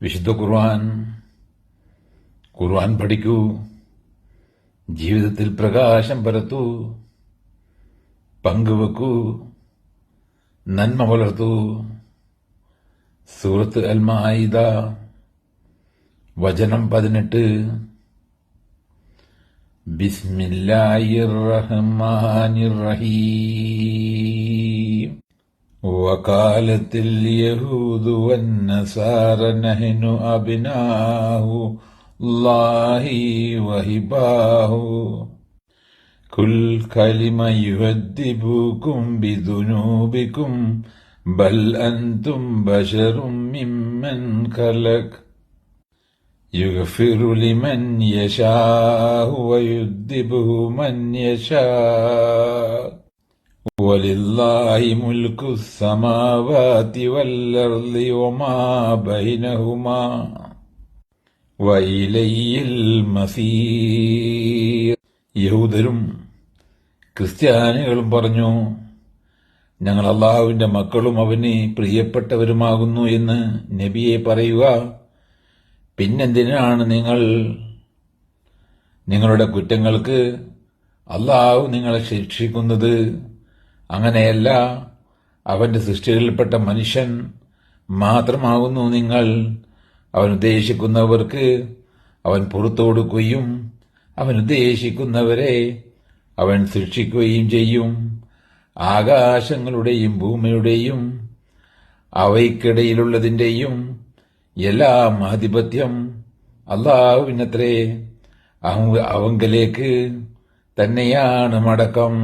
വിശുദ്ധ ഖുർആൻ പഠിക്കൂ, ജീവിതത്തിൽ പ്രകാശം പരത്തൂ, പങ്കുവെക്കൂ, നന്മ വളർത്തൂ. സൂറത്ത് അൽ മാഇദ വചനം 18. ബിസ്മില്ലാഹിർ റഹ്മാനിർ റഹീം. വഖാലത്തിൽ യഹൂദു വന്നസാറ നഹ്നു അബ്നാഉ അല്ലാഹി വഹിബാഹു കുൽ കലിമ യുഅദ്ദിബുകും ബിദുനൂബികും ബൽ അൻതും ബശറും മിമ്മൻ ഖലഖ് യഗ്ഫിറു ലിമൻ യശാഉ വയുദ്ദിബു മൻ യശാഉ വലില്ലാഹി മുൽക്കുസ് സമാവാതി വൽ അർളി വമാ ബൈനഹുമാ വഇലൈഹിൽ മസീർ. യഹൂദരും ക്രിസ്ത്യാനികളും പറഞ്ഞു, ഞങ്ങൾ അള്ളാഹുവിന്റെ മക്കളും അവന് പ്രിയപ്പെട്ടവരുമാകുന്നു എന്ന് നബിയെ പറയുക. പിന്നെന്തിനാണ് നിങ്ങൾ നിങ്ങളുടെ കുറ്റങ്ങൾക്ക് അള്ളാഹു നിങ്ങളെ ശിക്ഷിക്കുന്നത്? അങ്ങനെയല്ല, അവന്റെ സൃഷ്ടികളിൽപ്പെട്ട മനുഷ്യൻ മാത്രമാകുന്നു നിങ്ങൾ. അവൻ ഉദ്ദേശിക്കുന്നവർക്ക് അവൻ പുറത്തു കൊടുക്കുകയും അവൻ ഉദ്ദേശിക്കുന്നവരെ അവൻ ശിക്ഷിക്കുകയും ചെയ്യും. ആകാശങ്ങളുടെയും ഭൂമിയുടെയും അവയ്ക്കിടയിലുള്ളതിന്റെയും എല്ലാം ആധിപത്യം അല്ലാഹുവിനത്രേ. അവങ്കലേക്ക് തന്നെയാണ് മടക്കം.